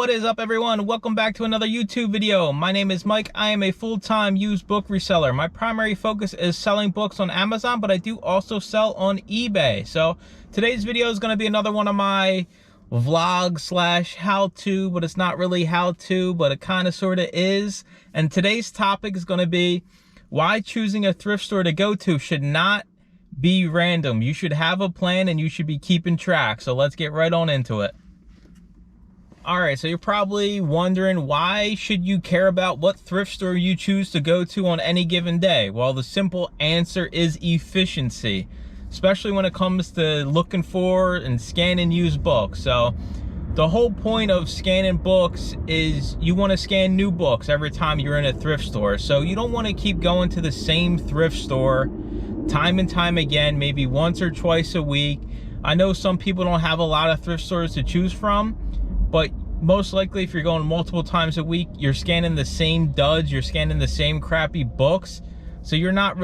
What is up, everyone? Welcome back to another YouTube video. My name is Mike. I am a full-time used book reseller. My primary focus is selling books on Amazon, but I do also sell on eBay. So today's video is going to be another one of my vlog slash how-to, but it's not really how-to, but it kind of sort of is. And today's topic is going to be why choosing a thrift store to go to should not be random. You should have a plan and you should be keeping track. So let's get right on into it. All right, so you're probably wondering, why should you care about what thrift store you choose to go to on any given day? Well, the simple answer is efficiency, especially when it comes to looking for and scanning used books. So the whole point of scanning books is you want to scan new books every time you're in a thrift store. So you don't want to keep going to the same thrift store time and time again, maybe once or twice a week. I know some people don't have a lot of thrift stores to choose from, but most likely if you're going multiple times a week, you're scanning the same duds, you're scanning the same crappy books. So you're not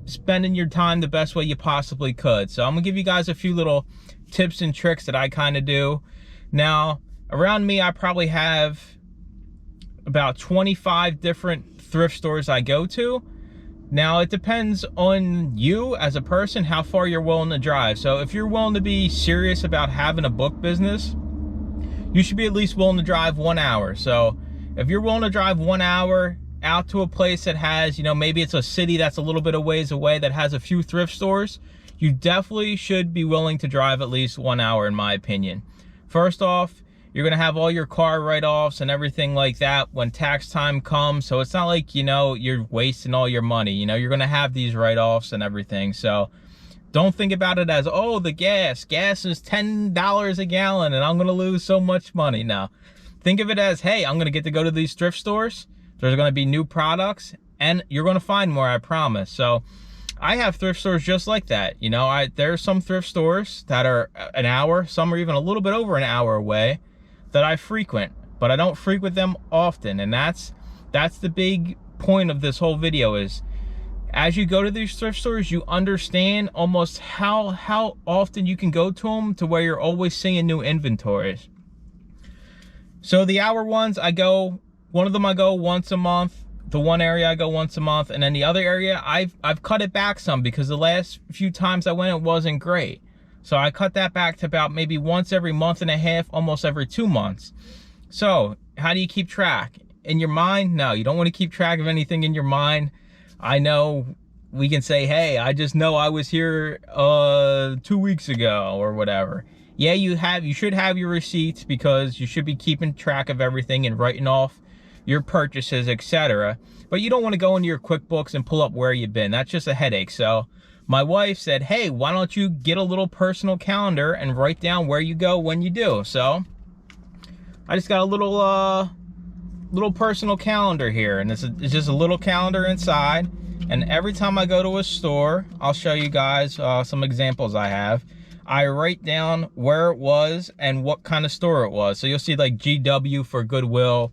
spending your time the best way you possibly could. So I'm gonna give you guys a few little tips and tricks that I kind of do. Now, around me, I probably have about 25 different thrift stores I go to. Now, it depends on you as a person, how far you're willing to drive. So if you're willing to be serious about having a book business, you should be at least willing to drive 1 hour. So if you're willing to drive 1 hour out to a place that has, maybe it's a city that's a little bit of ways away that has a few thrift stores, you definitely should be willing to drive at least 1 hour, in my opinion. First off, you're gonna have all your car write-offs and everything like that when tax time comes. So it's not like, you're wasting all your money. You're gonna have these write-offs and everything. So don't think about it as, oh, the gas is $10 a gallon and I'm gonna lose so much money. No, think of it as, hey, I'm gonna get to go to these thrift stores. There's gonna be new products and you're gonna find more, I promise. So I have thrift stores just like that. There's some thrift stores that are an hour, some are even a little bit over an hour away, that I frequent, but I don't frequent them often. And that's the big point of this whole video is, as you go to these thrift stores, you understand almost how often you can go to them to where you're always seeing new inventories. So the hour ones, one of them I go once a month. The one area I go once a month, and then the other area I've cut it back some because the last few times I went, it wasn't great. So I cut that back to about maybe once every month and a half, almost every 2 months. So how do you keep track? In your mind? No, you don't want to keep track of anything in your mind. I know we can say, hey, I just know I was here 2 weeks ago or whatever. Yeah, you should have your receipts because you should be keeping track of everything and writing off your purchases, etc. But you don't want to go into your QuickBooks and pull up where you've been. That's just a headache. So my wife said, hey, why don't you get a little personal calendar and write down where you go when you do? So I just got a little personal calendar here, and it's just a little calendar inside. And every time I go to a store, I'll show you guys some examples I have. I write down where it was and what kind of store it was. So you'll see like GW for Goodwill,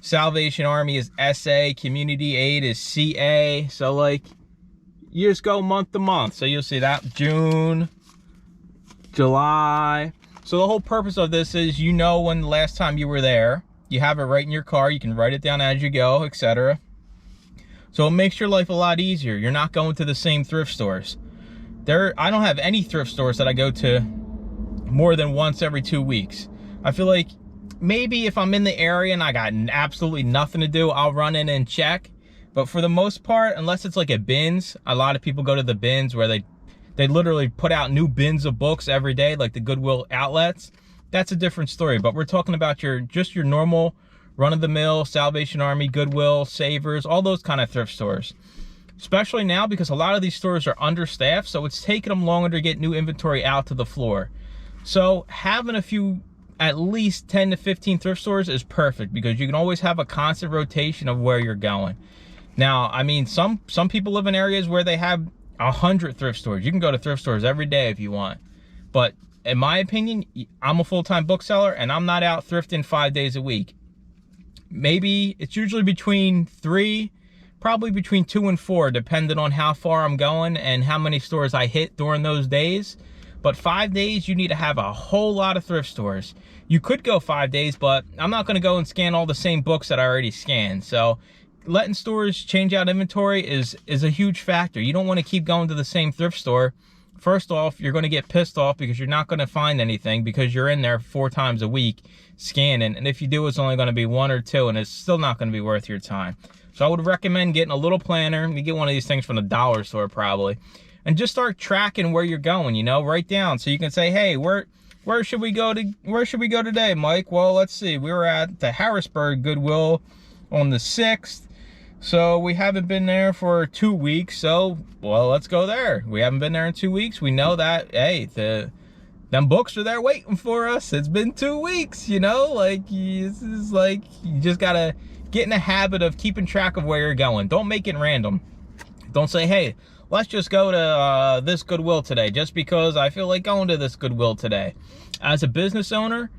Salvation Army is SA, Community Aid is CA. So like, you just go month to month. So you'll see that June, July. So the whole purpose of this is, when the last time you were there. You have it right in your car. You can write it down as you go, etc. So it makes your life a lot easier. You're not going to the same thrift stores. I don't have any thrift stores that I go to more than once every 2 weeks. I feel like maybe if I'm in the area and I got absolutely nothing to do, I'll run in and check. But for the most part, unless it's like a bins, a lot of people go to the bins where they literally put out new bins of books every day, like the Goodwill outlets. That's a different story. But we're talking about your normal run-of-the-mill Salvation Army, Goodwill, Savers, all those kind of thrift stores. Especially now because a lot of these stores are understaffed, so it's taking them longer to get new inventory out to the floor. So having a few, at least 10 to 15 thrift stores is perfect because you can always have a constant rotation of where you're going. Now, I mean, some people live in areas where they have 100 thrift stores. You can go to thrift stores every day if you want. But in my opinion, I'm a full-time bookseller and I'm not out thrifting 5 days a week. Maybe it's usually between 3, probably between 2 and 4, depending on how far I'm going and how many stores I hit during those days. But 5 days, you need to have a whole lot of thrift stores. You could go 5 days, but I'm not gonna go and scan all the same books that I already scanned. So letting stores change out inventory is a huge factor. You don't wanna keep going to the same thrift store. First off, you're gonna get pissed off because you're not gonna find anything because you're in there 4 times a week scanning. And if you do, it's only gonna be 1 or 2 and it's still not gonna be worth your time. So I would recommend getting a little planner. You get one of these things from the dollar store probably. And just start tracking where you're going, you know, write down. So you can say, hey, where should we go today, Mike? Well, let's see. We were at the Harrisburg Goodwill on the 6th. So we haven't been there for 2 weeks. So, well, let's go there. We haven't been there in 2 weeks. We know that, hey, them books are there waiting for us. It's been 2 weeks, you know, like, this is like, you just gotta get in the habit of keeping track of where you're going. Don't make it random. Don't say, hey, let's just go to this Goodwill today just because I feel like going to this Goodwill today. As a business owner,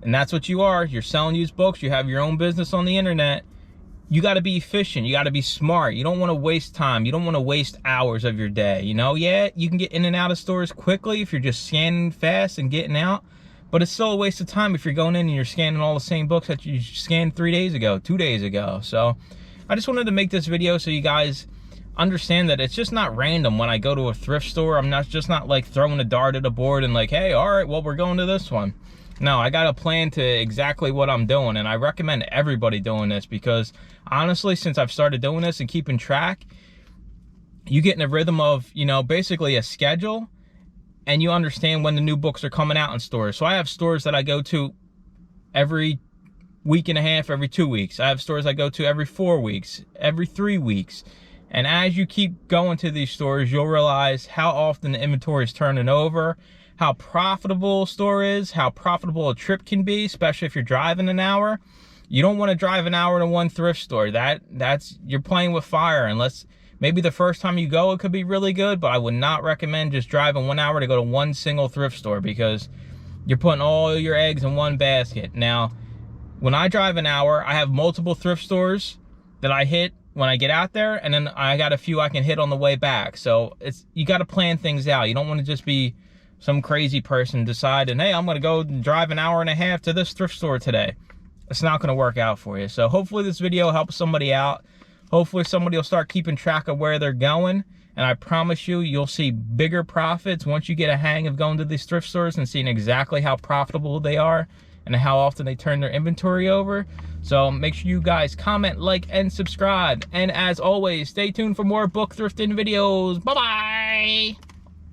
and that's what you are, you're selling used books, you have your own business on the internet, you got to be efficient, you got to be smart. You don't want to waste time, you don't want to waste hours of your day, you know. Yeah, you can get in and out of stores quickly if you're just scanning fast and getting out, but it's still a waste of time if you're going in and you're scanning all the same books that you scanned 3 days ago, 2 days ago. So I just wanted to make this video so you guys understand that it's just not random when I go to a thrift store. I'm just not like throwing a dart at a board and like, hey, all right, well, we're going to this one. No, I got a plan to exactly what I'm doing, and I recommend everybody doing this because honestly, since I've started doing this and keeping track, you get in a rhythm of, you know, basically a schedule, and you understand when the new books are coming out in stores. So I have stores that I go to every week and a half, every 2 weeks. I have stores I go to every 4 weeks, every 3 weeks. And as you keep going to these stores, you'll realize how often the inventory is turning over, how profitable a store is, how profitable a trip can be, especially if you're driving an hour. You don't want to drive an hour to one thrift store. That's you're playing with fire. Unless maybe the first time you go, it could be really good, but I would not recommend just driving 1 hour to go to one single thrift store because you're putting all your eggs in one basket. Now, when I drive an hour, I have multiple thrift stores that I hit when I get out there, and then I got a few I can hit on the way back. So you got to plan things out. You don't want to just be some crazy person deciding, hey, I'm going to go drive an hour and a half to this thrift store today. It's not going to work out for you. So hopefully this video helps somebody out. Hopefully somebody will start keeping track of where they're going. And I promise you, you'll see bigger profits once you get a hang of going to these thrift stores and seeing exactly how profitable they are and how often they turn their inventory over. So make sure you guys comment, like, and subscribe. And as always, stay tuned for more book thrifting videos. Bye-bye.